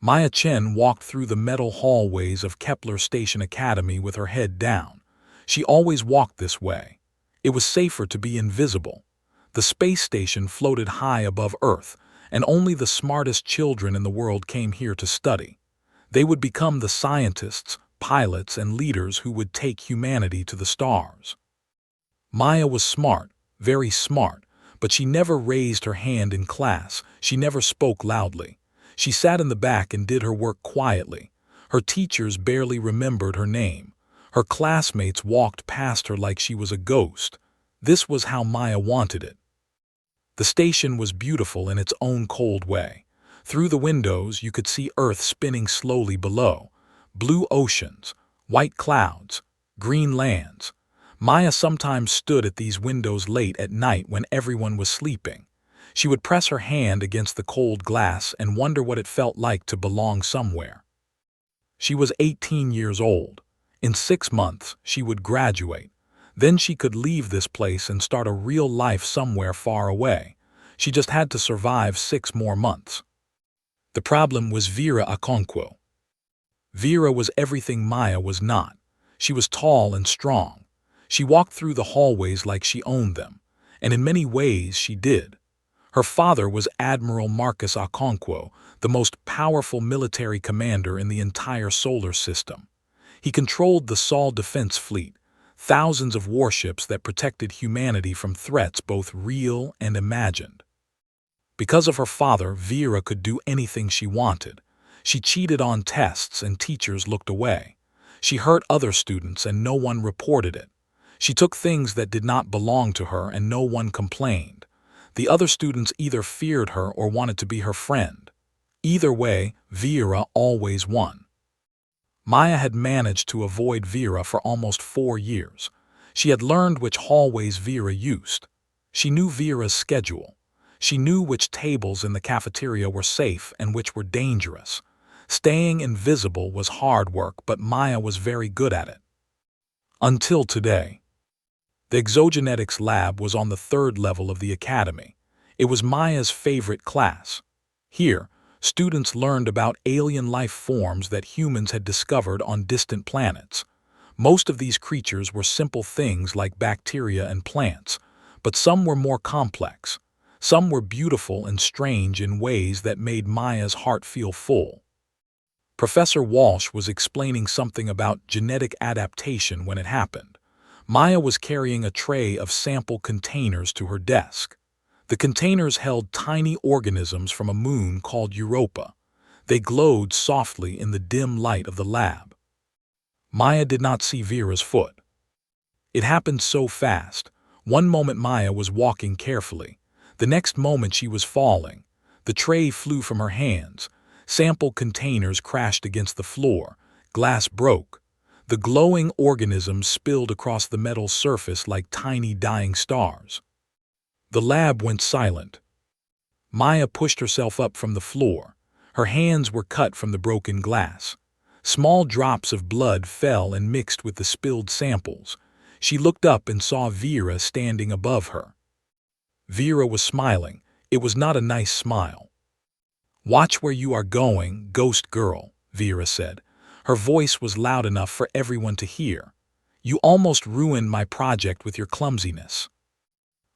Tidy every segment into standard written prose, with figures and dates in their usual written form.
Maya Chen walked through the metal hallways of Kepler Station Academy with her head down. She always walked this way. It was safer to be invisible. The space station floated high above Earth, and only the smartest children in the world came here to study. They would become the scientists, pilots, and leaders who would take humanity to the stars. Maya was smart, very smart, but she never raised her hand in class. She never spoke loudly. She sat in the back and did her work quietly. Her teachers barely remembered her name. Her classmates walked past her like she was a ghost. This was how Maya wanted it. The station was beautiful in its own cold way. Through the windows, you could see Earth spinning slowly below. Blue oceans, white clouds, green lands. Maya sometimes stood at these windows late at night when everyone was sleeping. She would press her hand against the cold glass and wonder what it felt like to belong somewhere. She was 18 years old. In 6 months, she would graduate. Then she could leave this place and start a real life somewhere far away. She just had to survive 6 more months. The problem was Vera Okonkwo. Vera was everything Maya was not. She was tall and strong. She walked through the hallways like she owned them, and in many ways she did. Her father was Admiral Marcus Okonkwo, the most powerful military commander in the entire solar system. He controlled the Sol Defense Fleet, thousands of warships that protected humanity from threats both real and imagined. Because of her father, Vera could do anything she wanted. She cheated on tests and teachers looked away. She hurt other students and no one reported it. She took things that did not belong to her and no one complained. The other students either feared her or wanted to be her friend. Either way, Vera always won. Maya had managed to avoid Vera for almost 4 years. She had learned which hallways Vera used. She knew Vera's schedule. She knew which tables in the cafeteria were safe and which were dangerous. Staying invisible was hard work, but Maya was very good at it. Until today. The exogenetics lab was on the 3rd level of the academy. It was Maya's favorite class. Here, students learned about alien life forms that humans had discovered on distant planets. Most of these creatures were simple things like bacteria and plants, but some were more complex. Some were beautiful and strange in ways that made Maya's heart feel full. Professor Walsh was explaining something about genetic adaptation when it happened. Maya was carrying a tray of sample containers to her desk. The containers held tiny organisms from a moon called Europa. They glowed softly in the dim light of the lab. Maya did not see Vera's foot. It happened so fast. One moment Maya was walking carefully. The next moment she was falling. The tray flew from her hands. Sample containers crashed against the floor. Glass broke. The glowing organisms spilled across the metal surface like tiny dying stars. The lab went silent. Maya pushed herself up from the floor. Her hands were cut from the broken glass. Small drops of blood fell and mixed with the spilled samples. She looked up and saw Vera standing above her. Vera was smiling. It was not a nice smile. "Watch where you are going, ghost girl," Vera said. Her voice was loud enough for everyone to hear. "You almost ruined my project with your clumsiness."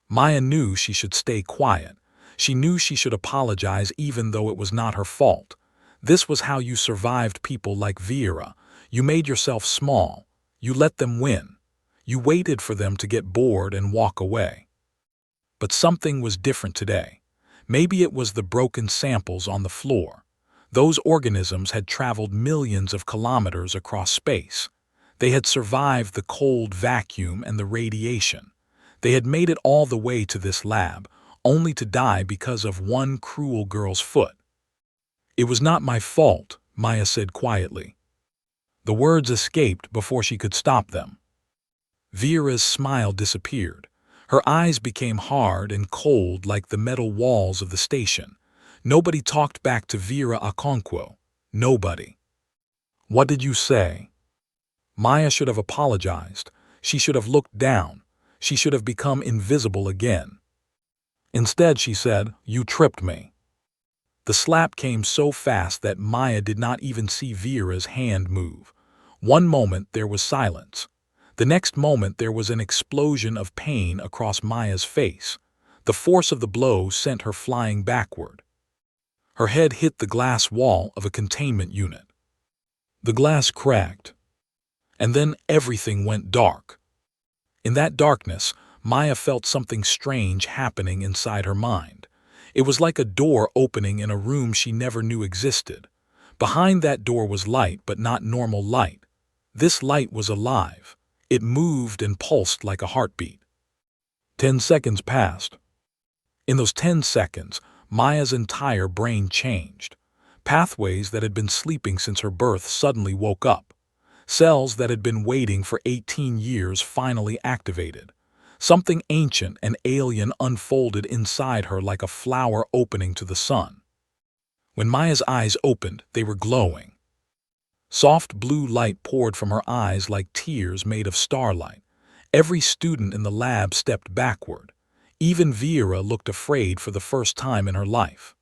Maya knew she should stay quiet. She knew she should apologize even though it was not her fault. This was how you survived people like Vera. You made yourself small. You let them win. You waited for them to get bored and walk away. But something was different today. Maybe it was the broken samples on the floor. Those organisms had traveled millions of kilometers across space. They had survived the cold vacuum and the radiation. They had made it all the way to this lab, only to die because of one cruel girl's foot. "It was not my fault," Maya said quietly. The words escaped before she could stop them. Vera's smile disappeared. Her eyes became hard and cold like the metal walls of the station. Nobody talked back to Vera Okonkwo. Nobody. "What did you say?" Maya should have apologized. She should have looked down. She should have become invisible again. Instead, she said, "You tripped me." The slap came so fast that Maya did not even see Vera's hand move. One moment there was silence. The next moment there was an explosion of pain across Maya's face. The force of the blow sent her flying backward. Her head hit the glass wall of a containment unit. The glass cracked, and then everything went dark. In that darkness, Maya felt something strange happening inside her mind. It was like a door opening in a room she never knew existed. Behind that door was light, but not normal light. This light was alive. It moved and pulsed like a heartbeat. 10 seconds passed. In those 10 seconds, Maya's entire brain changed. Pathways that had been sleeping since her birth suddenly woke up. Cells that had been waiting for 18 years finally activated. Something ancient and alien unfolded inside her like a flower opening to the sun. When Maya's eyes opened, they were glowing. Soft blue light poured from her eyes like tears made of starlight. Every student in the lab stepped backward. Even Vera looked afraid for the first time in her life.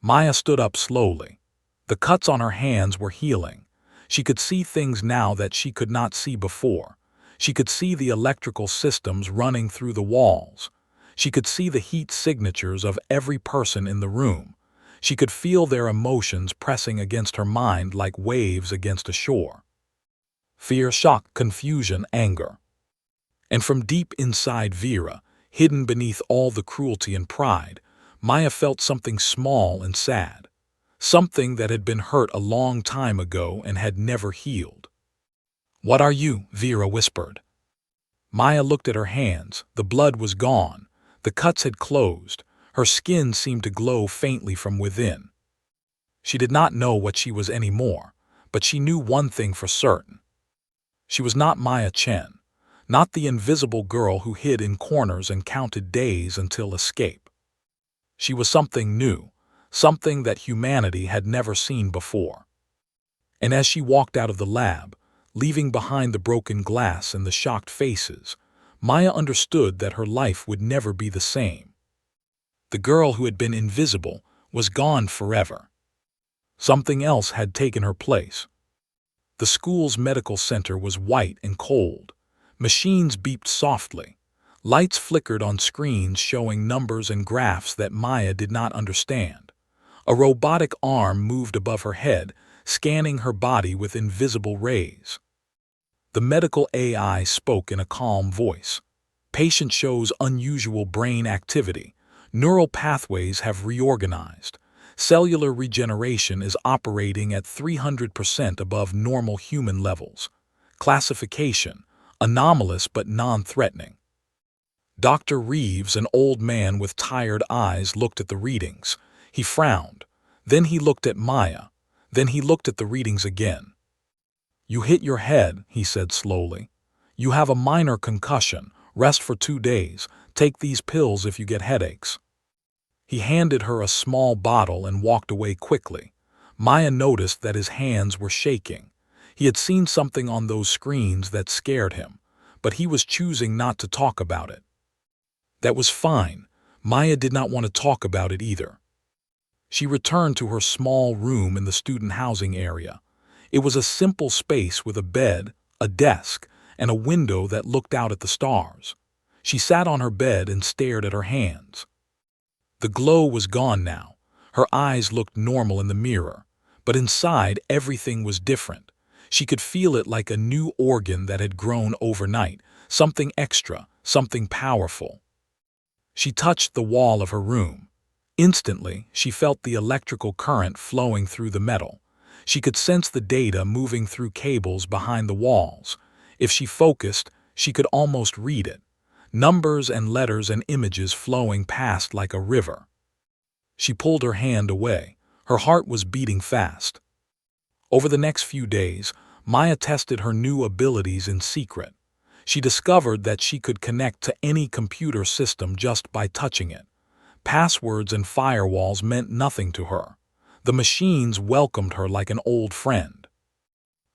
Maya stood up slowly. The cuts on her hands were healing. She could see things now that she could not see before. She could see the electrical systems running through the walls. She could see the heat signatures of every person in the room. She could feel their emotions pressing against her mind like waves against a shore. Fear, shock, confusion, anger. And from deep inside Vera, hidden beneath all the cruelty and pride, Maya felt something small and sad. Something that had been hurt a long time ago and had never healed. "What are you?" Vera whispered. Maya looked at her hands. The blood was gone. The cuts had closed. Her skin seemed to glow faintly from within. She did not know what she was anymore, but she knew one thing for certain. She was not Maya Chen, not the invisible girl who hid in corners and counted days until escape. She was something new, something that humanity had never seen before. And as she walked out of the lab, leaving behind the broken glass and the shocked faces, Maya understood that her life would never be the same. The girl who had been invisible was gone forever. Something else had taken her place. The school's medical center was white and cold. Machines beeped softly. Lights flickered on screens showing numbers and graphs that Maya did not understand. A robotic arm moved above her head, scanning her body with invisible rays. The medical AI spoke in a calm voice. "Patient shows unusual brain activity. Neural pathways have reorganized. Cellular regeneration is operating at 300% above normal human levels. Classification: anomalous but non-threatening." Dr. Reeves, an old man with tired eyes, looked at the readings. He frowned. Then he looked at Maya. Then he looked at the readings again. "You hit your head," he said slowly. "You have a minor concussion. Rest for 2 days. Take these pills if you get headaches." He handed her a small bottle and walked away quickly. Maya noticed that his hands were shaking. He had seen something on those screens that scared him, but he was choosing not to talk about it. That was fine. Maya did not want to talk about it either. She returned to her small room in the student housing area. It was a simple space with a bed, a desk, and a window that looked out at the stars. She sat on her bed and stared at her hands. The glow was gone now. Her eyes looked normal in the mirror, but inside everything was different. She could feel it like a new organ that had grown overnight, something extra, something powerful. She touched the wall of her room. Instantly, she felt the electrical current flowing through the metal. She could sense the data moving through cables behind the walls. If she focused, she could almost read it. Numbers and letters and images flowing past like a river. She pulled her hand away. Her heart was beating fast. Over the next few days, Maya tested her new abilities in secret. She discovered that she could connect to any computer system just by touching it. Passwords and firewalls meant nothing to her. The machines welcomed her like an old friend.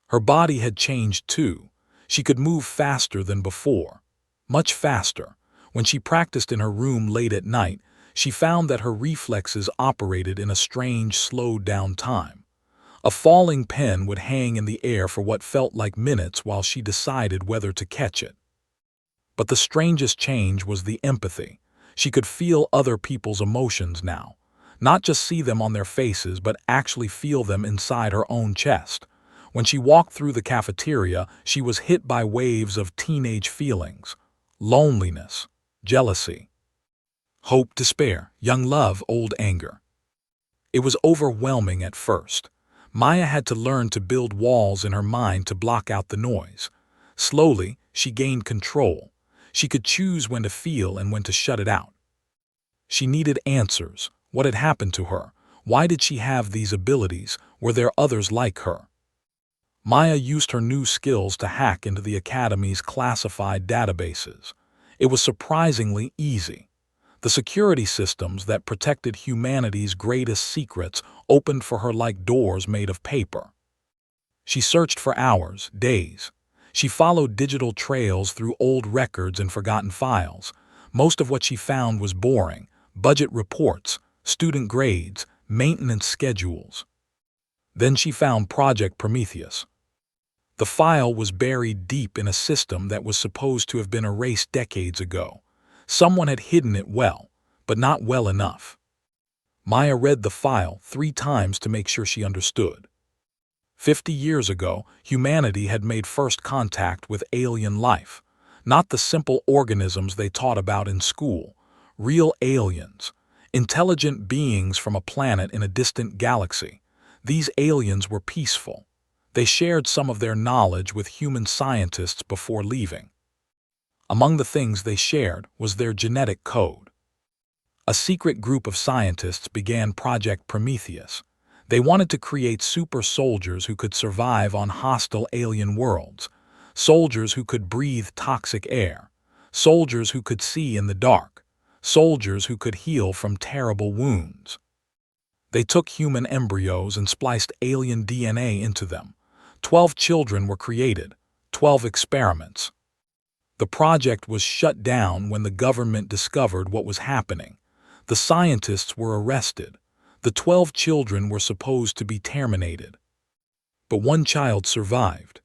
Her body had changed too. She could move faster than before. Much faster. When she practiced in her room late at night, she found that her reflexes operated in a strange, slowed-down time. A falling pen would hang in the air for what felt like minutes while she decided whether to catch it. But the strangest change was the empathy. She could feel other people's emotions now. Not just see them on their faces, but actually feel them inside her own chest. When she walked through the cafeteria, she was hit by waves of teenage feelings: loneliness, jealousy, hope, despair, young love, old anger. It was overwhelming at first. Maya had to learn to build walls in her mind to block out the noise. Slowly, she gained control. She could choose when to feel and when to shut it out. She needed answers. What had happened to her? Why did she have these abilities? Were there others like her? Maya used her new skills to hack into the Academy's classified databases. It was surprisingly easy. The security systems that protected humanity's greatest secrets opened for her like doors made of paper. She searched for hours, days. She followed digital trails through old records and forgotten files. Most of what she found was boring: budget reports, student grades, maintenance schedules. Then she found Project Prometheus. The file was buried deep in a system that was supposed to have been erased decades ago. Someone had hidden it well, but not well enough. Maya read the file 3 times to make sure she understood. 50 years ago, humanity had made first contact with alien life. Not the simple organisms they taught about in school. Real aliens. Intelligent beings from a planet in a distant galaxy. These aliens were peaceful. They shared some of their knowledge with human scientists before leaving. Among the things they shared was their genetic code. A secret group of scientists began Project Prometheus. They wanted to create super soldiers who could survive on hostile alien worlds, soldiers who could breathe toxic air, soldiers who could see in the dark, soldiers who could heal from terrible wounds. They took human embryos and spliced alien DNA into them. 12 children were created, 12 experiments. The project was shut down when the government discovered what was happening. The scientists were arrested. The 12 children were supposed to be terminated. But one child survived.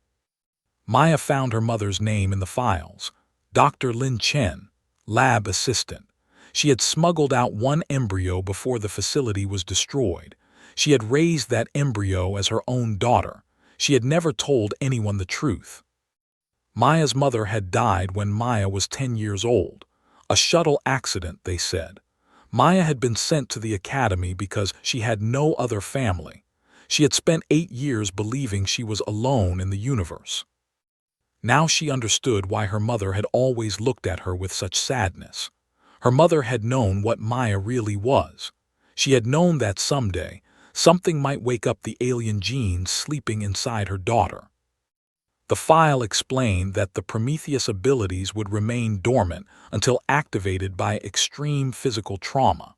Maya found her mother's name in the files: Dr. Lin Chen, lab assistant. She had smuggled out one embryo before the facility was destroyed. She had raised that embryo as her own daughter. She had never told anyone the truth. Maya's mother had died when Maya was 10 years old. A shuttle accident, they said. Maya had been sent to the academy because she had no other family. She had spent 8 years believing she was alone in the universe. Now she understood why her mother had always looked at her with such sadness. Her mother had known what Maya really was. She had known that someday, something might wake up the alien genes sleeping inside her daughter. The file explained that the Prometheus abilities would remain dormant until activated by extreme physical trauma.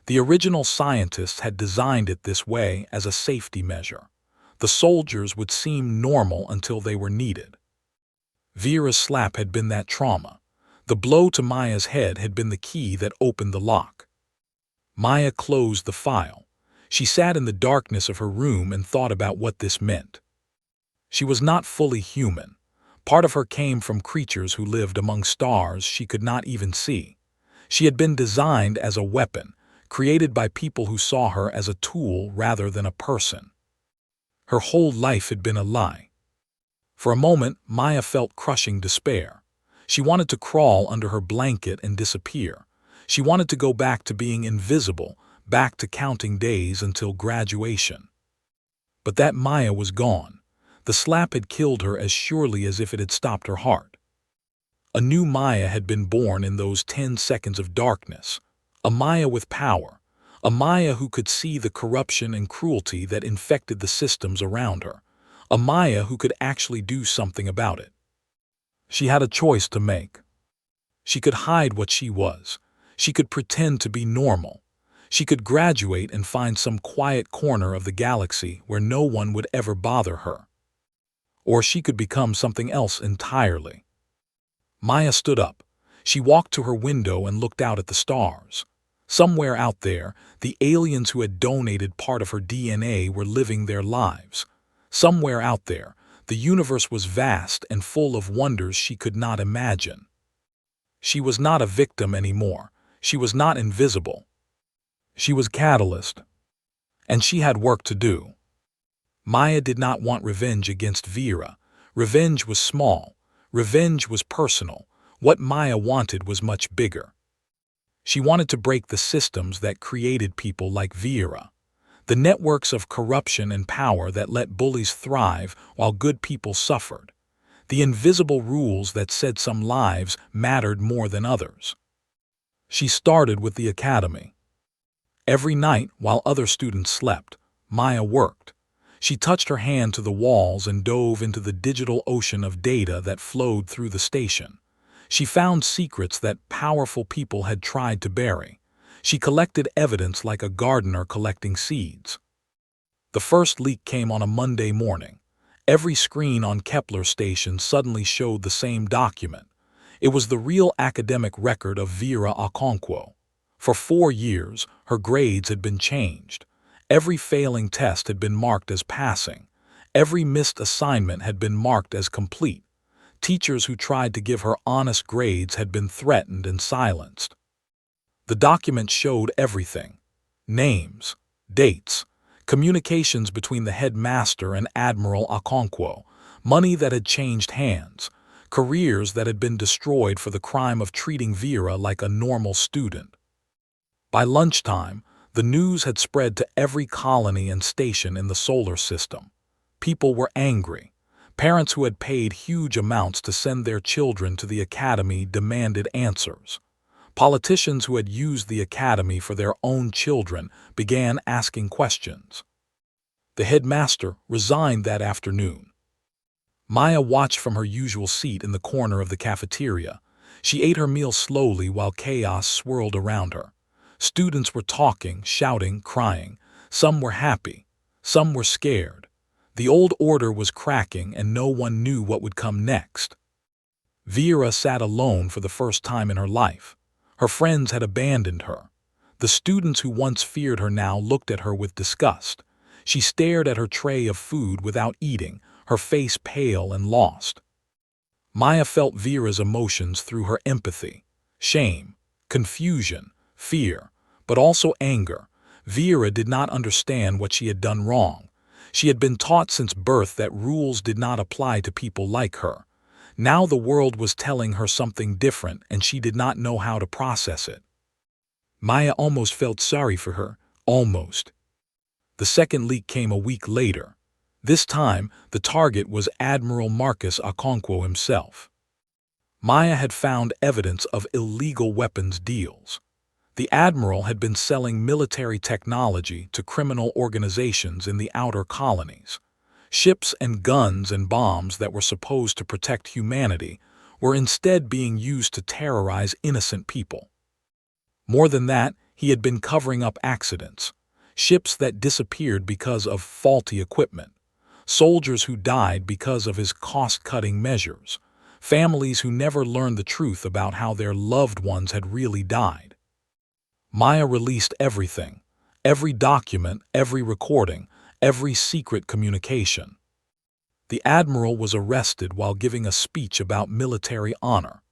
The original scientists had designed it this way as a safety measure. The soldiers would seem normal until they were needed. Vera's slap had been that trauma. The blow to Maya's head had been the key that opened the lock. Maya closed the file. She sat in the darkness of her room and thought about what this meant. She was not fully human. Part of her came from creatures who lived among stars she could not even see. She had been designed as a weapon, created by people who saw her as a tool rather than a person. Her whole life had been a lie. For a moment, Maya felt crushing despair. She wanted to crawl under her blanket and disappear. She wanted to go back to being invisible, back to counting days until graduation. But that Maya was gone. The slap had killed her as surely as if it had stopped her heart. A new Maya had been born in those 10 seconds of darkness. A Maya with power. A Maya who could see the corruption and cruelty that infected the systems around her. A Maya who could actually do something about it. She had a choice to make. She could hide what she was. She could pretend to be normal. She could graduate and find some quiet corner of the galaxy where no one would ever bother her. Or she could become something else entirely. Maya stood up. She walked to her window and looked out at the stars. Somewhere out there, the aliens who had donated part of her DNA were living their lives. Somewhere out there, the universe was vast and full of wonders she could not imagine. She was not a victim anymore. She was not invisible. She was catalyst. And she had work to do. Maya did not want revenge against Vera. Revenge was small. Revenge was personal. What Maya wanted was much bigger. She wanted to break the systems that created people like Vera. The networks of corruption and power that let bullies thrive while good people suffered. The invisible rules that said some lives mattered more than others. She started with the academy. Every night, while other students slept, Maya worked. She touched her hand to the walls and dove into the digital ocean of data that flowed through the station. She found secrets that powerful people had tried to bury. She collected evidence like a gardener collecting seeds. The first leak came on a Monday morning. Every screen on Kepler station suddenly showed the same document. It was the real academic record of Vera Okonkwo. For 4 years, her grades had been changed. Every failing test had been marked as passing. Every missed assignment had been marked as complete. Teachers who tried to give her honest grades had been threatened and silenced. The document showed everything: names, dates, communications between the headmaster and Admiral Okonkwo, money that had changed hands, careers that had been destroyed for the crime of treating Vera like a normal student. By lunchtime, the news had spread to every colony and station in the solar system. People were angry. Parents who had paid huge amounts to send their children to the academy demanded answers. Politicians who had used the academy for their own children began asking questions. The headmaster resigned that afternoon. Maya watched from her usual seat in the corner of the cafeteria. She ate her meal slowly while chaos swirled around her. Students were talking, shouting, crying. Some were happy. Some were scared. The old order was cracking and no one knew what would come next. Vera sat alone for the first time in her life. Her friends had abandoned her. The students who once feared her now looked at her with disgust. She stared at her tray of food without eating, her face pale and lost. Maya felt Vera's emotions through her empathy: shame, confusion, fear, but also anger. Vera did not understand what she had done wrong. She had been taught since birth that rules did not apply to people like her. Now the world was telling her something different and she did not know how to process it. Maya almost felt sorry for her, almost. The second leak came a week later. This time, the target was Admiral Marcus Okonkwo himself. Maya had found evidence of illegal weapons deals. The admiral had been selling military technology to criminal organizations in the outer colonies. Ships and guns and bombs that were supposed to protect humanity were instead being used to terrorize innocent people. More than that, he had been covering up accidents, ships that disappeared because of faulty equipment, soldiers who died because of his cost-cutting measures, families who never learned the truth about how their loved ones had really died. Maya released everything, every document, every recording, every secret communication. The admiral was arrested while giving a speech about military honor.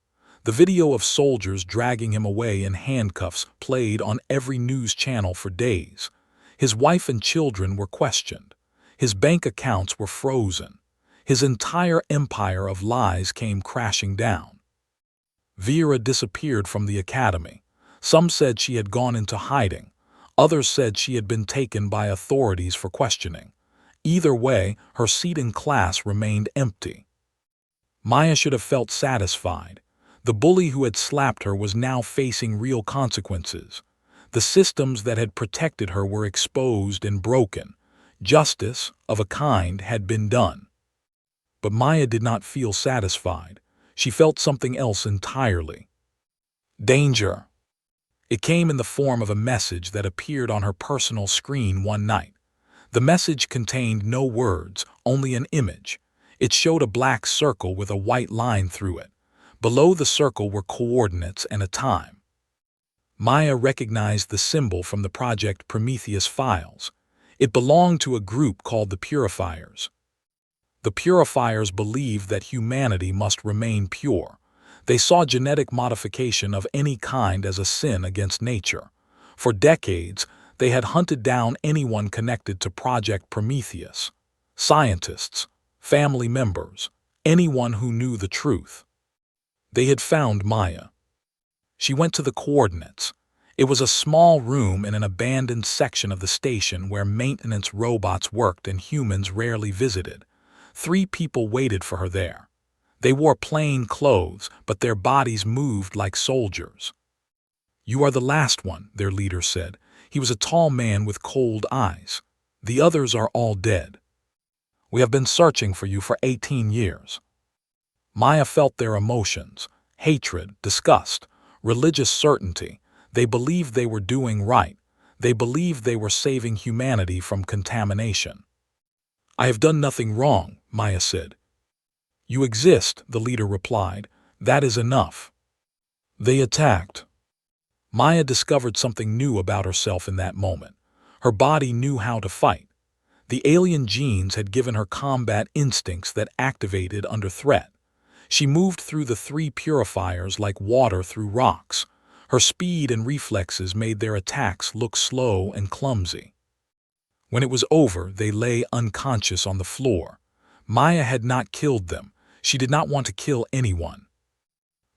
The video of soldiers dragging him away in handcuffs played on every news channel for days. His wife and children were questioned. His bank accounts were frozen. His entire empire of lies came crashing down. Vera disappeared from the academy. Some said she had gone into hiding. Others said she had been taken by authorities for questioning. Either way, her seat in class remained empty. Maya should have felt satisfied. The bully who had slapped her was now facing real consequences. The systems that had protected her were exposed and broken. Justice, of a kind, had been done. But Maya did not feel satisfied. She felt something else entirely. Danger. It came in the form of a message that appeared on her personal screen one night. The message contained no words, only an image. It showed a black circle with a white line through it. Below the circle were coordinates and a time. Maya recognized the symbol from the Project Prometheus files. It belonged to a group called the Purifiers. The Purifiers believed that humanity must remain pure. They saw genetic modification of any kind as a sin against nature. For decades, they had hunted down anyone connected to Project Prometheus. Scientists, family members, anyone who knew the truth. They had found Maya. She went to the coordinates. It was a small room in an abandoned section of the station where maintenance robots worked and humans rarely visited. 3 people waited for her there. They wore plain clothes, but their bodies moved like soldiers. "You are the last one," their leader said. He was a tall man with cold eyes. "The others are all dead. We have been searching for you for 18 years. Maya felt their emotions: hatred, disgust, religious certainty. They believed they were doing right. They believed they were saving humanity from contamination. "I have done nothing wrong," Maya said. "You exist," the leader replied. "That is enough." They attacked. Maya discovered something new about herself in that moment. Her body knew how to fight. The alien genes had given her combat instincts that activated under threat. She moved through the 3 purifiers like water through rocks. Her speed and reflexes made their attacks look slow and clumsy. When it was over, they lay unconscious on the floor. Maya had not killed them. She did not want to kill anyone.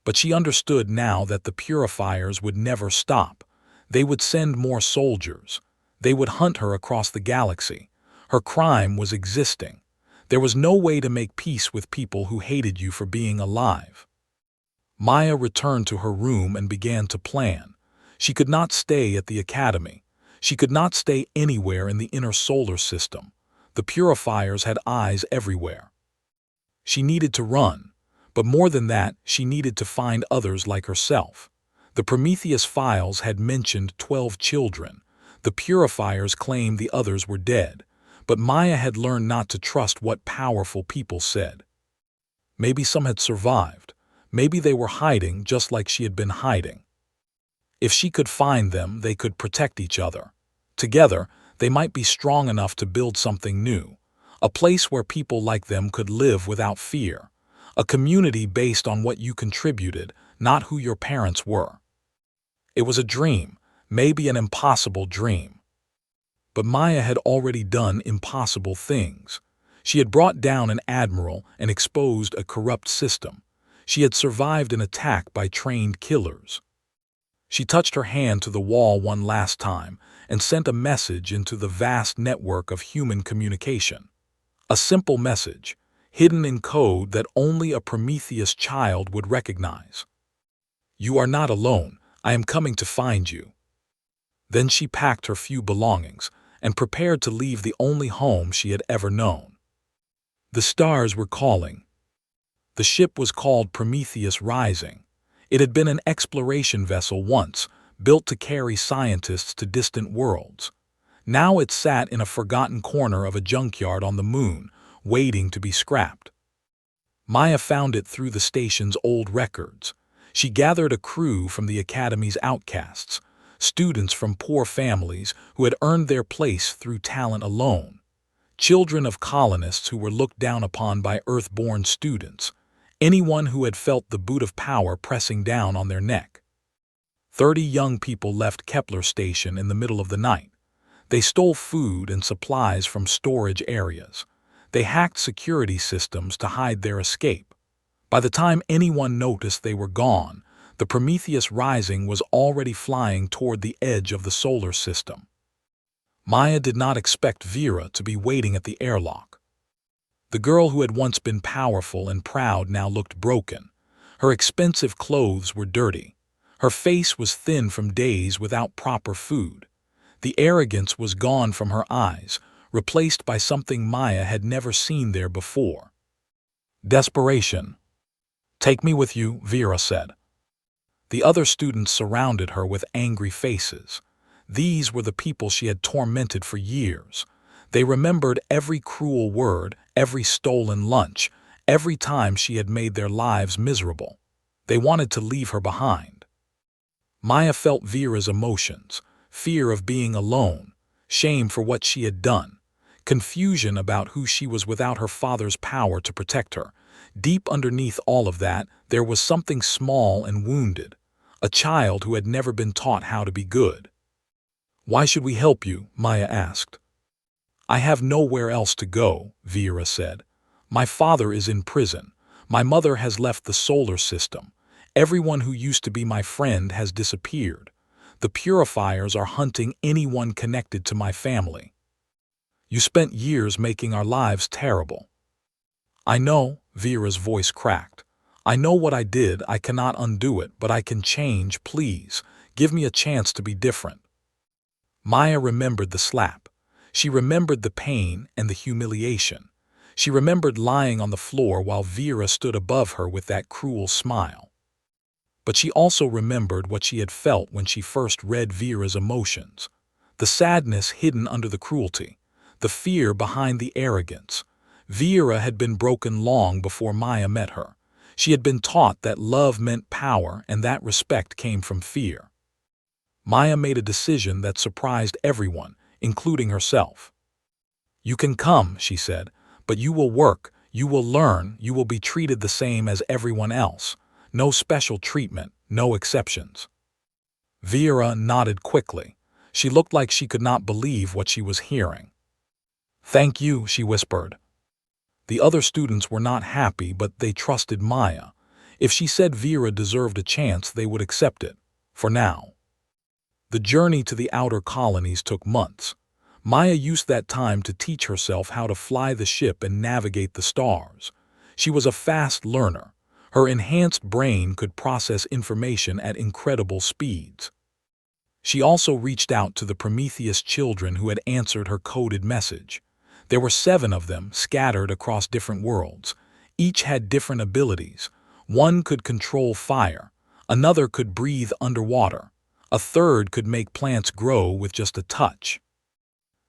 But she understood now that the purifiers would never stop. They would send more soldiers. They would hunt her across the galaxy. Her crime was existing. There was no way to make peace with people who hated you for being alive. Maya returned to her room and began to plan. She could not stay at the academy. She could not stay anywhere in the inner solar system. The purifiers had eyes everywhere. She needed to run, but more than that, she needed to find others like herself. The Prometheus files had mentioned 12 children. The purifiers claimed the others were dead, but Maya had learned not to trust what powerful people said. Maybe some had survived. Maybe they were hiding just like she had been hiding. If she could find them, they could protect each other. Together, they might be strong enough to build something new, a place where people like them could live without fear, a community based on what you contributed, not who your parents were. It was a dream, maybe an impossible dream. But Maya had already done impossible things. She had brought down an admiral and exposed a corrupt system. She had survived an attack by trained killers. She touched her hand to the wall one last time and sent a message into the vast network of human communication. A simple message, hidden in code that only a Prometheus child would recognize. "You are not alone. I am coming to find you." Then she packed her few belongings and prepared to leave the only home she had ever known. The stars were calling. The ship was called Prometheus Rising. It had been an exploration vessel once, built to carry scientists to distant worlds. Now it sat in a forgotten corner of a junkyard on the moon, waiting to be scrapped. Maya found it through the station's old records. She gathered a crew from the Academy's outcasts, students from poor families who had earned their place through talent alone, children of colonists who were looked down upon by Earth-born students, anyone who had felt the boot of power pressing down on their neck. 30 young people left Kepler Station in the middle of the night. They stole food and supplies from storage areas. They hacked security systems to hide their escape. By the time anyone noticed they were gone, the Prometheus Rising was already flying toward the edge of the solar system. Maya did not expect Vera to be waiting at the airlock. The girl who had once been powerful and proud now looked broken. Her expensive clothes were dirty. Her face was thin from days without proper food. The arrogance was gone from her eyes, replaced by something Maya had never seen there before. Desperation. "Take me with you," Vera said. The other students surrounded her with angry faces. These were the people she had tormented for years. They remembered every cruel word, every stolen lunch, every time she had made their lives miserable. They wanted to leave her behind. Maya felt Vera's emotions, fear of being alone, shame for what she had done, confusion about who she was without her father's power to protect her. Deep underneath all of that, there was something small and wounded, a child who had never been taught how to be good. "Why should we help you?" Maya asked. "I have nowhere else to go," Vera said. "My father is in prison. My mother has left the solar system. Everyone who used to be my friend has disappeared. The purifiers are hunting anyone connected to my family. You spent years making our lives terrible." "I know," Vera's voice cracked. "I know what I did. I cannot undo it, but I can change. Please, give me a chance to be different." Maya remembered the slap. She remembered the pain and the humiliation. She remembered lying on the floor while Vera stood above her with that cruel smile. But she also remembered what she had felt when she first read Vera's emotions. The sadness hidden under the cruelty. The fear behind the arrogance. Vera had been broken long before Maya met her. She had been taught that love meant power and that respect came from fear. Maya made a decision that surprised everyone, including herself. "You can come," she said, "but you will work, you will learn, you will be treated the same as everyone else. No special treatment, no exceptions." Vera nodded quickly. She looked like she could not believe what she was hearing. "Thank you," she whispered. The other students were not happy, but they trusted Maya. If she said Vera deserved a chance, they would accept it, for now. The journey to the outer colonies took months. Maya used that time to teach herself how to fly the ship and navigate the stars. She was a fast learner. Her enhanced brain could process information at incredible speeds. She also reached out to the Prometheus children who had answered her coded message. There were 7 of them scattered across different worlds. Each had different abilities. One could control fire, another could breathe underwater, a third could make plants grow with just a touch.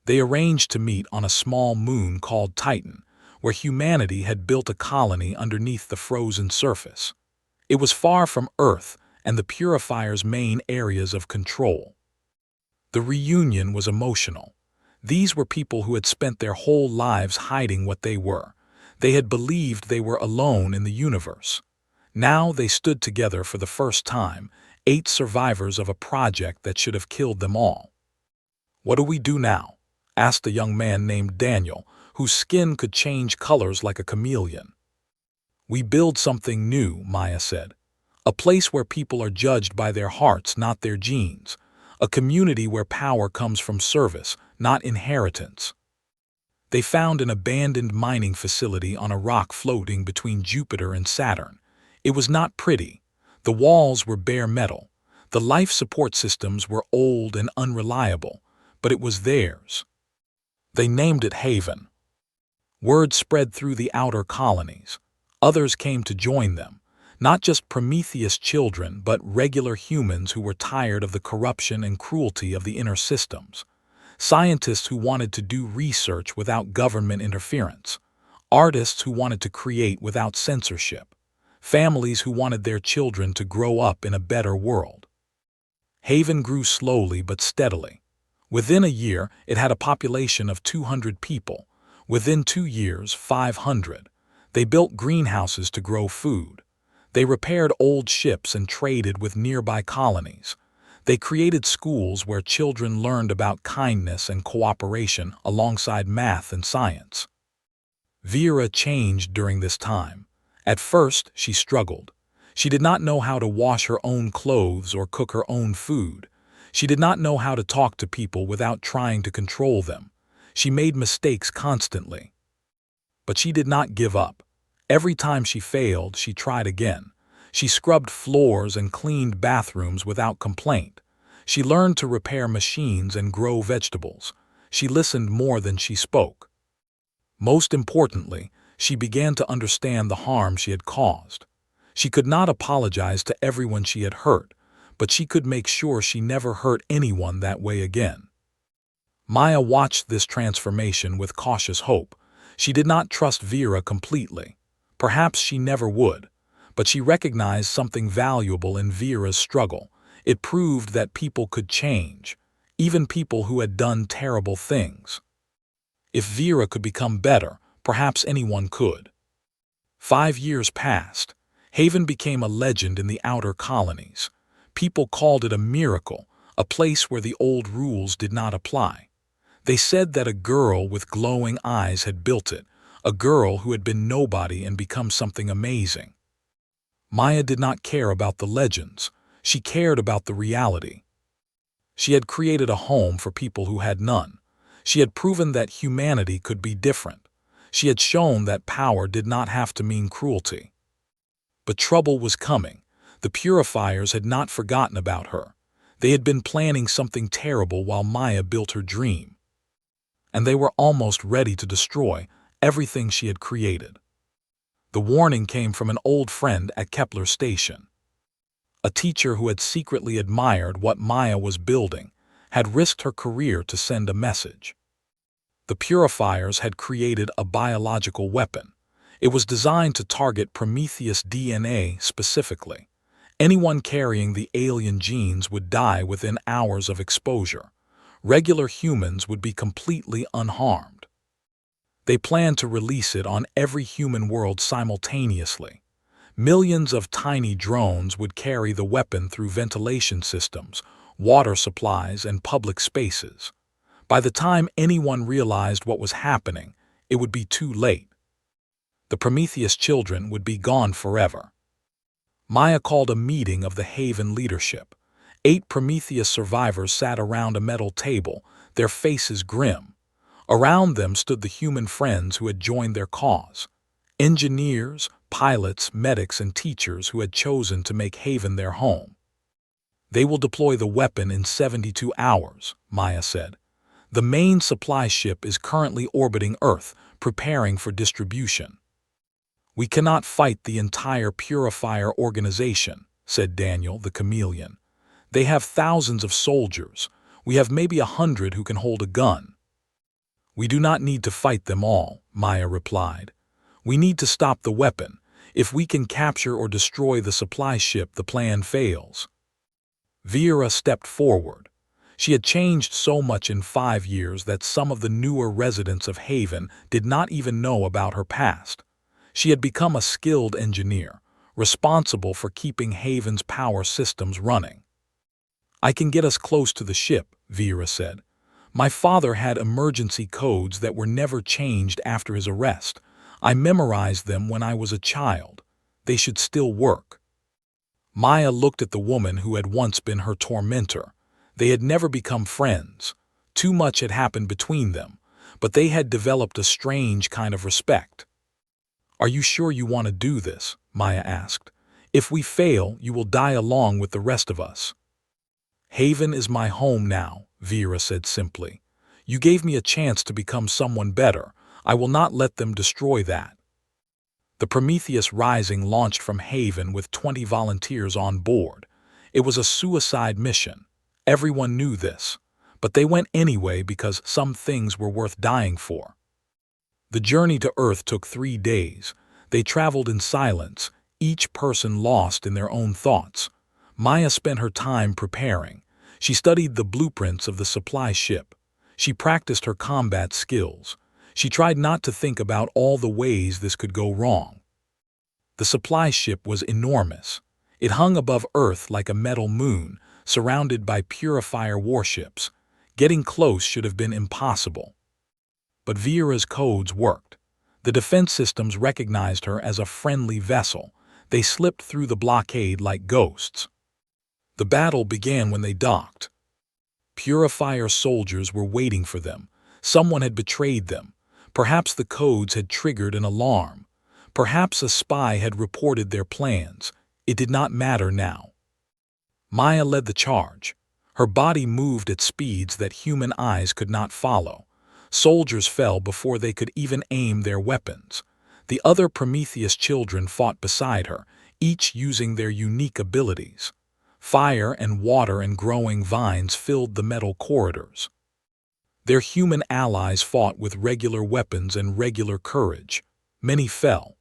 They arranged to meet on a small moon called Titan, where humanity had built a colony underneath the frozen surface. It was far from Earth and the purifiers' main areas of control. The reunion was emotional. These were people who had spent their whole lives hiding what they were. They had believed they were alone in the universe. Now they stood together for the first time, 8 survivors of a project that should have killed them all. "What do we do now?" asked a young man named Daniel, whose skin could change colors like a chameleon. "We build something new," Maya said. "A place where people are judged by their hearts, not their genes. A community where power comes from service, not inheritance." They found an abandoned mining facility on a rock floating between Jupiter and Saturn. It was not pretty. The walls were bare metal. The life support systems were old and unreliable, but it was theirs. They named it Haven. Word spread through the outer colonies. Others came to join them. Not just Prometheus children, but regular humans who were tired of the corruption and cruelty of the inner systems. Scientists who wanted to do research without government interference. Artists who wanted to create without censorship. Families who wanted their children to grow up in a better world. Haven grew slowly but steadily. Within a year, it had a population of 200 people. Within 2 years, 500. They built greenhouses to grow food. They repaired old ships and traded with nearby colonies. They created schools where children learned about kindness and cooperation alongside math and science. Vera changed during this time. At first, she struggled. She did not know how to wash her own clothes or cook her own food. She did not know how to talk to people without trying to control them. She made mistakes constantly. But she did not give up. Every time she failed, she tried again. She scrubbed floors and cleaned bathrooms without complaint. She learned to repair machines and grow vegetables. She listened more than she spoke. Most importantly, she began to understand the harm she had caused. She could not apologize to everyone she had hurt, but she could make sure she never hurt anyone that way again. Maya watched this transformation with cautious hope. She did not trust Vera completely. Perhaps she never would. But she recognized something valuable in Vera's struggle. It proved that people could change, even people who had done terrible things. If Vera could become better, perhaps anyone could. 5 years passed. Haven became a legend in the outer colonies. People called it a miracle, a place where the old rules did not apply. They said that a girl with glowing eyes had built it, a girl who had been nobody and become something amazing. Maya did not care about the legends. She cared about the reality. She had created a home for people who had none. She had proven that humanity could be different. She had shown that power did not have to mean cruelty. But trouble was coming. The purifiers had not forgotten about her. They had been planning something terrible while Maya built her dream. And they were almost ready to destroy everything she had created. The warning came from an old friend at Kepler Station. A teacher who had secretly admired what Maya was building had risked her career to send a message. The purifiers had created a biological weapon. It was designed to target Prometheus DNA specifically. Anyone carrying the alien genes would die within hours of exposure. Regular humans would be completely unharmed. They planned to release it on every human world simultaneously. Millions of tiny drones would carry the weapon through ventilation systems, water supplies, and public spaces. By the time anyone realized what was happening, it would be too late. The Prometheus children would be gone forever. Maya called a meeting of the Haven leadership. 8 Prometheus survivors sat around a metal table, their faces grim. Around them stood the human friends who had joined their cause. Engineers, pilots, medics, and teachers who had chosen to make Haven their home. They will deploy the weapon in 72 hours, Maya said. The main supply ship is currently orbiting Earth, preparing for distribution. We cannot fight the entire purifier organization, said Daniel, the chameleon. They have thousands of soldiers. We have maybe 100 who can hold a gun. We do not need to fight them all, Maya replied. We need to stop the weapon. If we can capture or destroy the supply ship, the plan fails. Vera stepped forward. She had changed so much in 5 years that some of the newer residents of Haven did not even know about her past. She had become a skilled engineer, responsible for keeping Haven's power systems running. I can get us close to the ship, Vera said. My father had emergency codes that were never changed after his arrest. I memorized them when I was a child. They should still work. Maya looked at the woman who had once been her tormentor. They had never become friends. Too much had happened between them, but they had developed a strange kind of respect. Are you sure you want to do this? Maya asked. If we fail, you will die along with the rest of us. Haven is my home now, Vera said simply. You gave me a chance to become someone better. I will not let them destroy that. The Prometheus Rising launched from Haven with 20 volunteers on board. It was a suicide mission. Everyone knew this, but they went anyway because some things were worth dying for. The journey to Earth took 3 days. They traveled in silence, each person lost in their own thoughts. Maya spent her time preparing. She studied the blueprints of the supply ship. She practiced her combat skills. She tried not to think about all the ways this could go wrong. The supply ship was enormous. It hung above Earth like a metal moon, surrounded by purifier warships. Getting close should have been impossible. But Vera's codes worked. The defense systems recognized her as a friendly vessel. They slipped through the blockade like ghosts. The battle began when they docked. Purifier soldiers were waiting for them. Someone had betrayed them. Perhaps the codes had triggered an alarm. Perhaps a spy had reported their plans. It did not matter now. Maya led the charge. Her body moved at speeds that human eyes could not follow. Soldiers fell before they could even aim their weapons. The other Prometheus children fought beside her, each using their unique abilities. Fire and water and growing vines filled the metal corridors. Their human allies fought with regular weapons and regular courage. Many fell.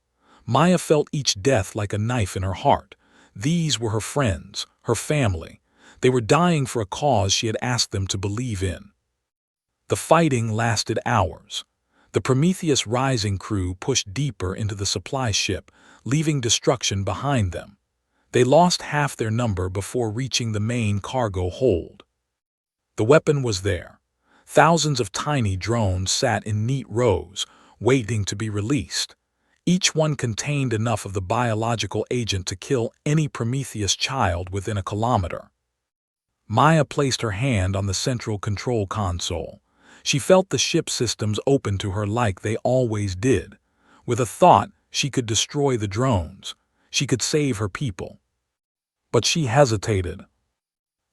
Maya felt each death like a knife in her heart. These were her friends, her family. They were dying for a cause she had asked them to believe in. The fighting lasted hours. The Prometheus Rising crew pushed deeper into the supply ship, leaving destruction behind them. They lost half their number before reaching the main cargo hold. The weapon was there. Thousands of tiny drones sat in neat rows, waiting to be released. Each one contained enough of the biological agent to kill any Prometheus child within a kilometer. Maya placed her hand on the central control console. She felt the ship systems open to her like they always did. With a thought, she could destroy the drones. She could save her people. But she hesitated.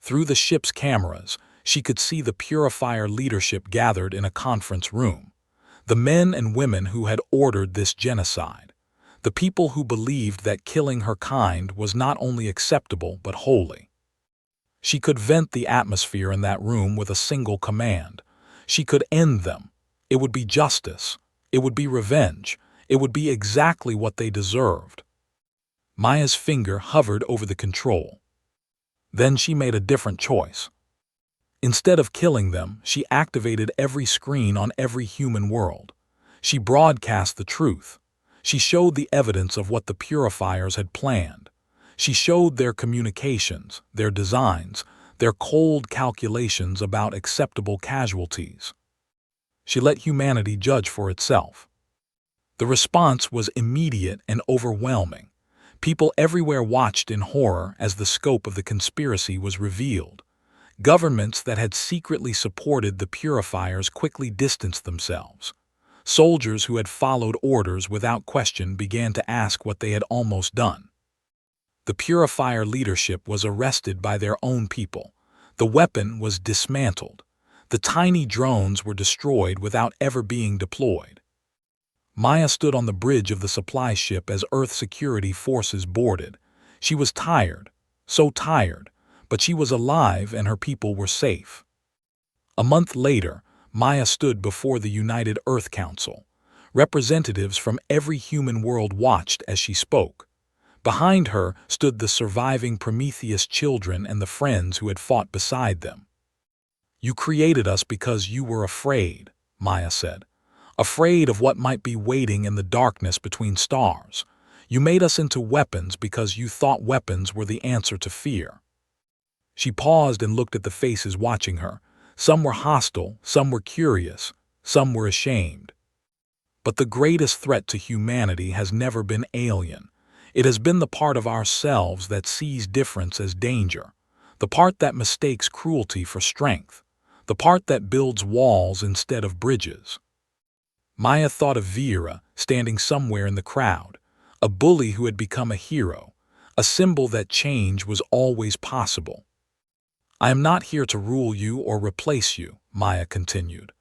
Through the ship's cameras, she could see the purifier leadership gathered in a conference room. The men and women who had ordered this genocide. The people who believed that killing her kind was not only acceptable but holy. She could vent the atmosphere in that room with a single command. She could end them. It would be justice. It would be revenge. It would be exactly what they deserved. Maya's finger hovered over the control. Then she made a different choice. Instead of killing them, she activated every screen on every human world. She broadcast the truth. She showed the evidence of what the purifiers had planned. She showed their communications, their designs, their cold calculations about acceptable casualties. She let humanity judge for itself. The response was immediate and overwhelming. People everywhere watched in horror as the scope of the conspiracy was revealed. Governments that had secretly supported the purifiers quickly distanced themselves. Soldiers who had followed orders without question began to ask what they had almost done. The purifier leadership was arrested by their own people. The weapon was dismantled. The tiny drones were destroyed without ever being deployed. Maya stood on the bridge of the supply ship as Earth security forces boarded. She was tired, so tired, but she was alive and her people were safe. A month later, Maya stood before the United Earth Council. Representatives from every human world watched as she spoke. Behind her stood the surviving Prometheus children and the friends who had fought beside them. "You created us because you were afraid," Maya said. "Afraid of what might be waiting in the darkness between stars. You made us into weapons because you thought weapons were the answer to fear." She paused and looked at the faces watching her. Some were hostile, some were curious, some were ashamed. But the greatest threat to humanity has never been alien. It has been the part of ourselves that sees difference as danger, the part that mistakes cruelty for strength, the part that builds walls instead of bridges. Maya thought of Vera standing somewhere in the crowd, a bully who had become a hero, a symbol that change was always possible. "I am not here to rule you or replace you," Maya continued.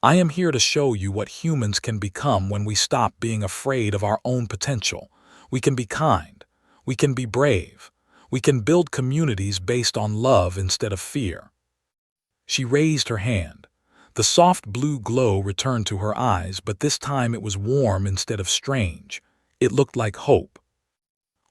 "I am here to show you what humans can become when we stop being afraid of our own potential. We can be kind. We can be brave. We can build communities based on love instead of fear." She raised her hand. The soft blue glow returned to her eyes, but this time it was warm instead of strange. It looked like hope.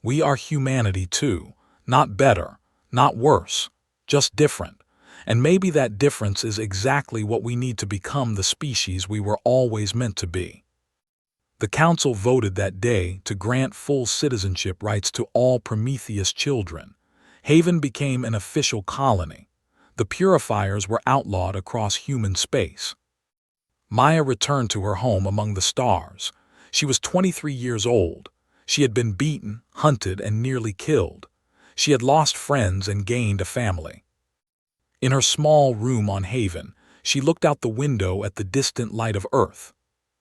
"We are humanity too, not better, not worse, just different. And maybe that difference is exactly what we need to become the species we were always meant to be." The council voted that day to grant full citizenship rights to all Prometheus children. Haven became an official colony. The purifiers were outlawed across human space. Maya returned to her home among the stars. She was 23 years old. She had been beaten, hunted, and nearly killed. She had lost friends and gained a family. In her small room on Haven, she looked out the window at the distant light of Earth.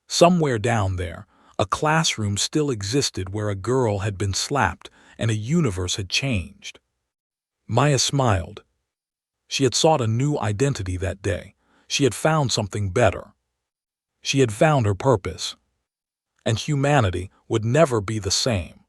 Somewhere down there, a classroom still existed where a girl had been slapped and a universe had changed. Maya smiled. She had sought a new identity that day. She had found something better. She had found her purpose. And humanity would never be the same.